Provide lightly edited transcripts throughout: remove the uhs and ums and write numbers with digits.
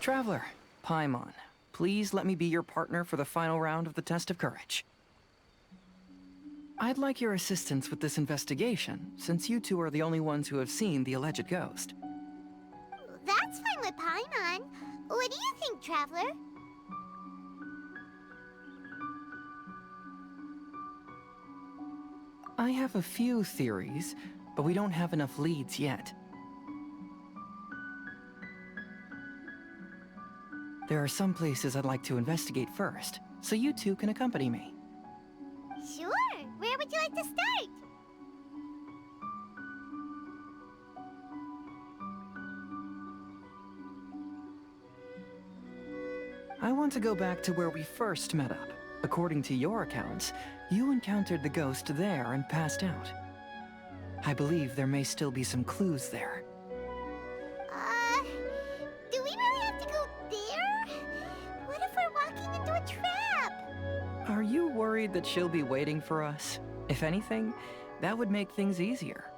Traveler, Paimon, please let me be your partner for the final round of the test of courage. I'd like your assistance with this investigation, since you two are the only ones who have seen the alleged ghost. That's fine with Paimon. What do you think, Traveler? I have a few theories, but we don't have enough leads yet. There are some places I'd like to investigate first, so you two can accompany me. Sure. Where would you like to start? I want to go back to where we first met up. According to your accounts, you encountered the ghost there and passed out. I believe there may still be some clues there. Do we really have to go there? What if we're walking into a trap? Are you worried that she'll be waiting for us? If anything, that would make things easier.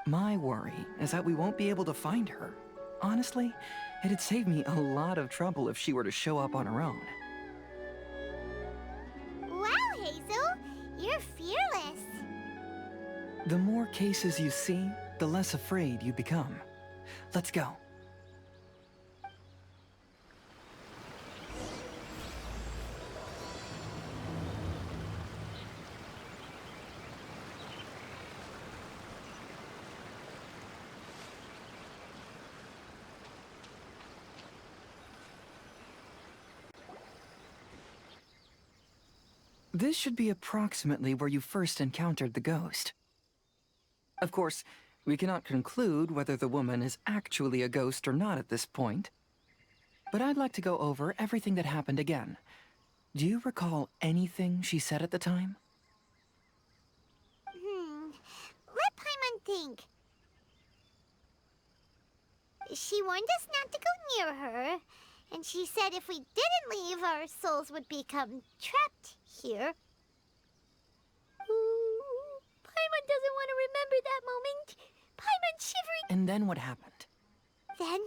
My worry is that we won't be able to find her. Honestly, it'd save me a lot of trouble if she were to show up on her own. Wow, Hazel, you're fearless. The more cases you see, the less afraid you become. Let's go. This should be approximately where you first encountered the ghost. Of course, we cannot conclude whether the woman is actually a ghost or not at this point. But I'd like to go over everything that happened again. Do you recall anything she said at the time? Let Paimon think. She warned us not to go near her, and she said if we didn't leave, our souls would become trapped here. Ooh, Paimon doesn't want to remember that moment. Paimon's shivering. And then what happened? Then,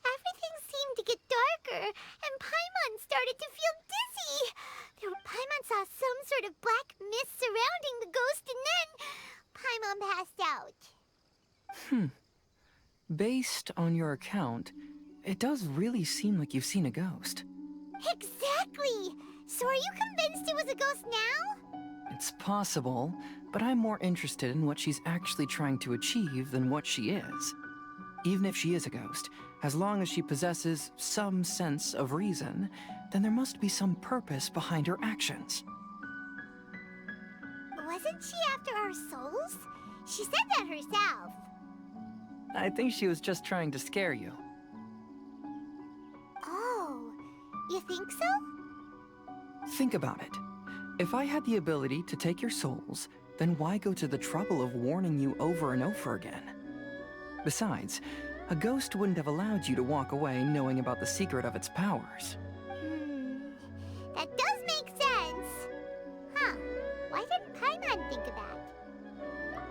everything seemed to get darker, and Paimon started to feel dizzy. Paimon saw some sort of black mist surrounding the ghost, and then Paimon passed out. Based on your account, it does really seem like you've seen a ghost. Exactly! So are you convinced it was a ghost now? It's possible, but I'm more interested in what she's actually trying to achieve than what she is. Even if she is a ghost, as long as she possesses some sense of reason, then there must be some purpose behind her actions. Wasn't she after our souls? She said that herself. I think she was just trying to scare you. Oh, you think so? Think about it. If I had the ability to take your souls, then why go to the trouble of warning you over and over again? Besides, a ghost wouldn't have allowed you to walk away knowing about the secret of its powers. That does make sense. Huh, why didn't Paimon think of that?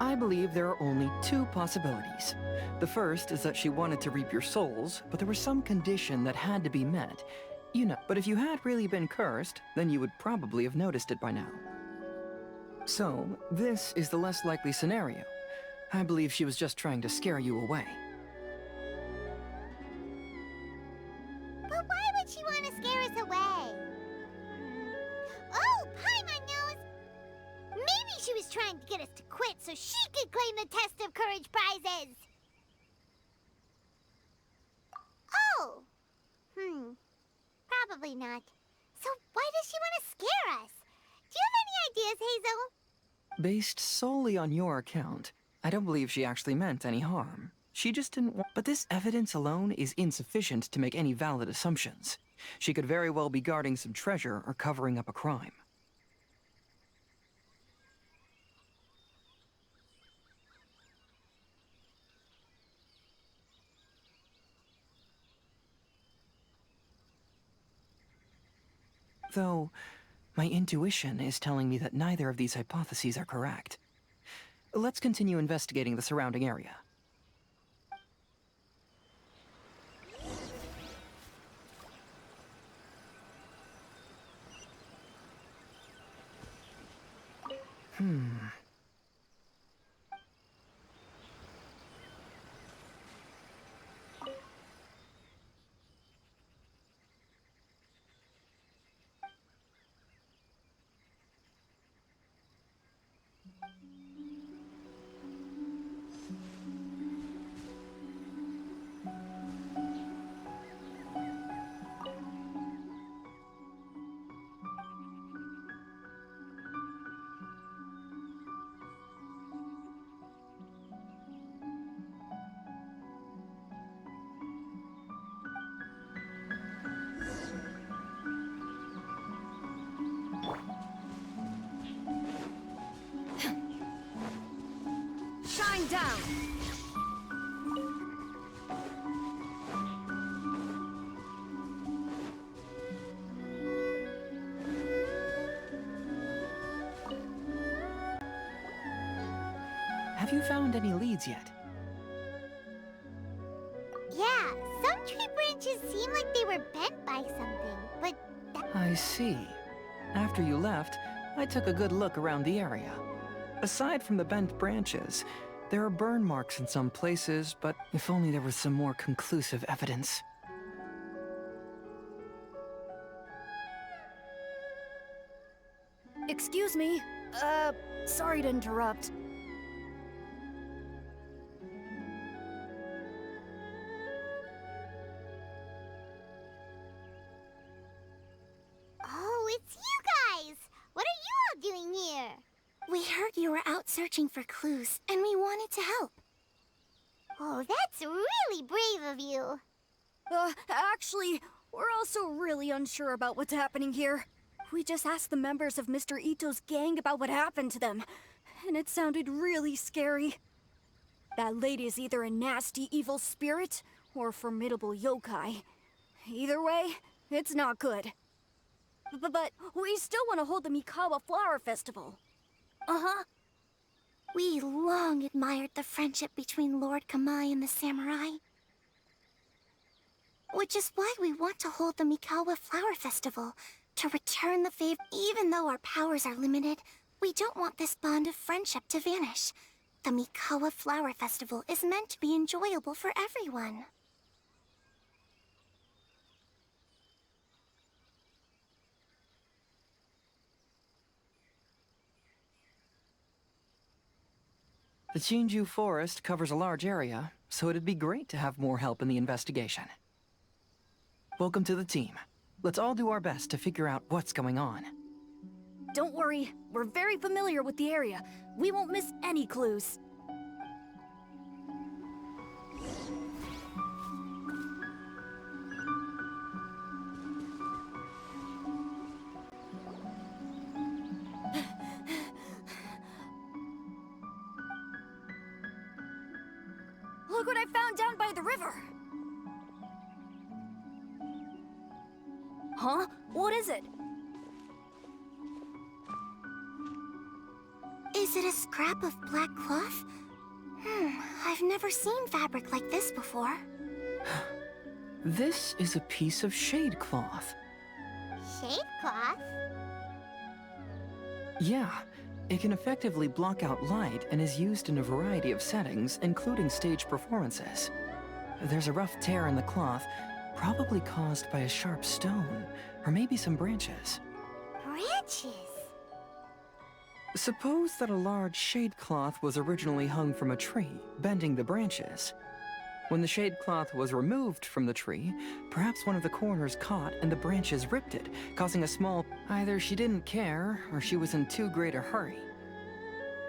I believe there are only two possibilities. The first is that she wanted to reap your souls, but there was some condition that had to be met. You know, but if you had really been cursed, then you would probably have noticed it by now. So, this is the less likely scenario. I believe she was just trying to scare you away. But why would she want to scare us away? Oh, Paimon knows! Maybe she was trying to get us to quit so she could claim the Test of Courage prizes! Oh! Probably not. So why does she want to scare us? Do you have any ideas, Hazel? Based solely on your account, I don't believe she actually meant any harm. She just didn't want... But this evidence alone is insufficient to make any valid assumptions. She could very well be guarding some treasure or covering up a crime. Though, my intuition is telling me that neither of these hypotheses are correct. Let's continue investigating the surrounding area. Going down! Have you found any leads yet? Yeah, some tree branches seem like they were bent by something, but I see. After you left, I took a good look around the area. Aside from the bent branches, there are burn marks in some places, but if only there was some more conclusive evidence. Excuse me. Sorry to interrupt. oh, it's you guys! What are you all doing here? We heard you were out searching for clues, and we wanted to help. Oh, that's really brave of you. Actually, we're also really unsure about what's happening here. We just asked the members of Mr. Ito's gang about what happened to them, and it sounded really scary. That lady is either a nasty evil spirit or a formidable yokai. Either way, it's not good. But we still want to hold the Mikawa Flower Festival. Uh-huh. We long admired the friendship between Lord Kamai and the samurai. Which is why we want to hold the Mikawa Flower Festival, to return the favor. Even though our powers are limited, we don't want this bond of friendship to vanish. The Mikawa Flower Festival is meant to be enjoyable for everyone. The Chinju Forest covers a large area, so it'd be great to have more help in the investigation. Welcome to the team. Let's all do our best to figure out what's going on. Don't worry, we're very familiar with the area. We won't miss any clues. Look what I found down by the river! Huh? What is it? Is it a scrap of black cloth? I've never seen fabric like this before. This is a piece of shade cloth. Shade cloth? Yeah, it can effectively block out light and is used in a variety of settings, including stage performances. There's a rough tear in the cloth, probably caused by a sharp stone, or maybe some branches. Branches? Suppose that a large shade cloth was originally hung from a tree, bending the branches. When the shade cloth was removed from the tree, perhaps one of the corners caught and the branches ripped it, causing a small... Either she didn't care, or she was in too great a hurry.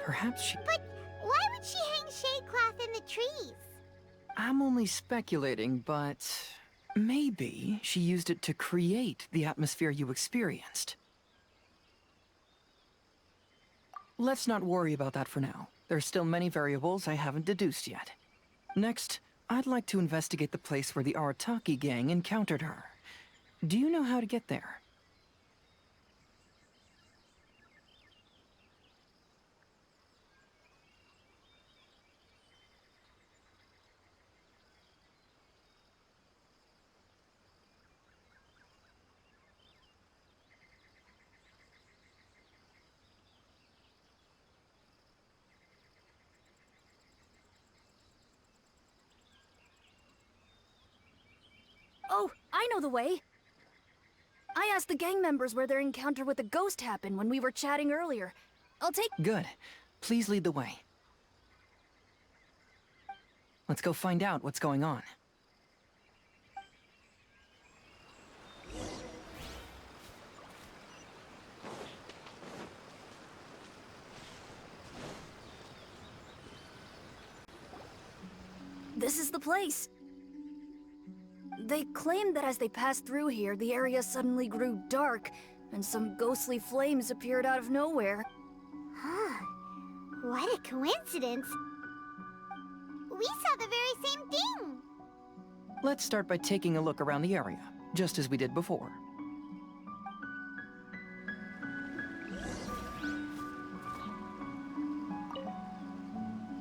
Perhaps she... But why would she hang shade cloth in the trees? I'm only speculating, but... maybe she used it to create the atmosphere you experienced. Let's not worry about that for now. There's still many variables I haven't deduced yet. Next, I'd like to investigate the place where the Arataki gang encountered her. Do you know how to get there? Oh, I know the way. I asked the gang members where their encounter with the ghost happened when we were chatting earlier. I'll take... Good. Please lead the way. Let's go find out what's going on. This is the place. They claimed that as they passed through here, the area suddenly grew dark, and some ghostly flames appeared out of nowhere. Huh. What a coincidence. We saw the very same thing. Let's start by taking a look around the area, just as we did before.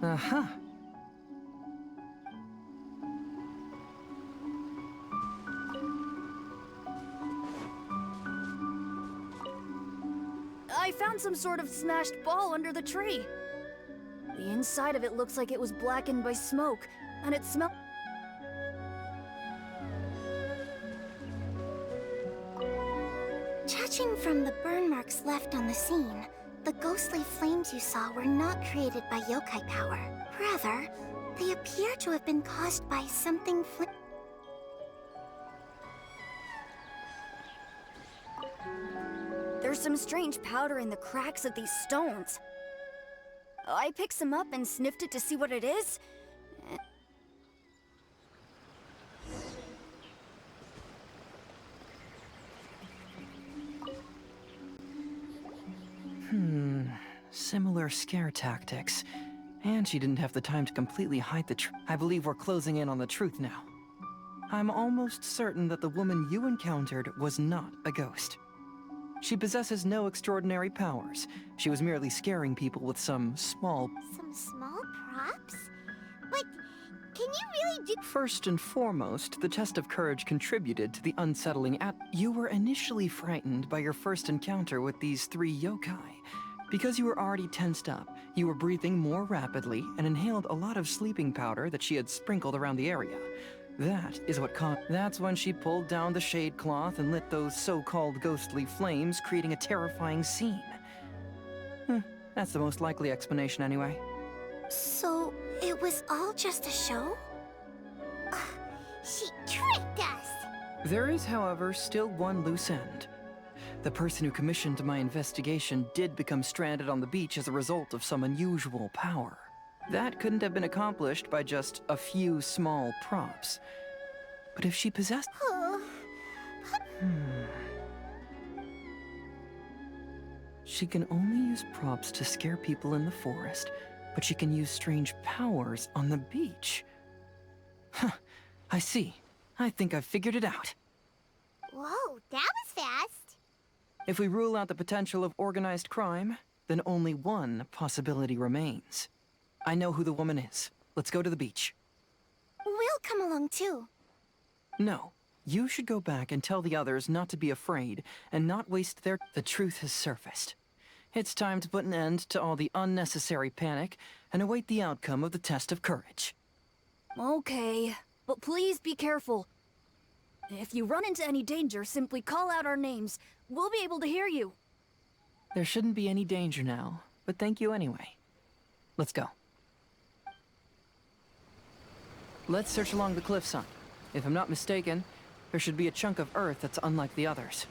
Uh-huh. I found some sort of smashed ball under the tree. The inside of it looks like it was blackened by smoke, and it smells. Judging from the burn marks left on the scene, the ghostly flames you saw were not created by yokai power. Rather, they appear to have been caused by something There's some strange powder in the cracks of these stones. I picked some up and sniffed it to see what it is. Similar scare tactics. And she didn't have the time to completely hide the truth. I believe we're closing in on the truth now. I'm almost certain that the woman you encountered was not a ghost. She possesses no extraordinary powers. She was merely scaring people with some small props? But can you really do... First and foremost, the test of courage contributed to the unsettling You were initially frightened by your first encounter with these 3 yokai. Because you were already tensed up, you were breathing more rapidly and inhaled a lot of sleeping powder that she had sprinkled around the area. That is what That's when she pulled down the shade cloth and lit those so-called ghostly flames, creating a terrifying scene. That's the most likely explanation anyway. So, it was all just a show? She tricked us! There is, however, still one loose end. The person who commissioned my investigation did become stranded on the beach as a result of some unusual power. That couldn't have been accomplished by just a few small props. But if she possessed... She can only use props to scare people in the forest, but she can use strange powers on the beach. Huh, I see. I think I've figured it out. Whoa, that was fast. If we rule out the potential of organized crime, then only one possibility remains. I know who the woman is. Let's go to the beach. We'll come along too. No. You should go back and tell the others not to be afraid and not waste their... The truth has surfaced. It's time to put an end to all the unnecessary panic and await the outcome of the test of courage. Okay, but please be careful. If you run into any danger, simply call out our names. We'll be able to hear you. There shouldn't be any danger now, but thank you anyway. Let's go. Let's search along the cliffside. If I'm not mistaken, there should be a chunk of earth that's unlike the others.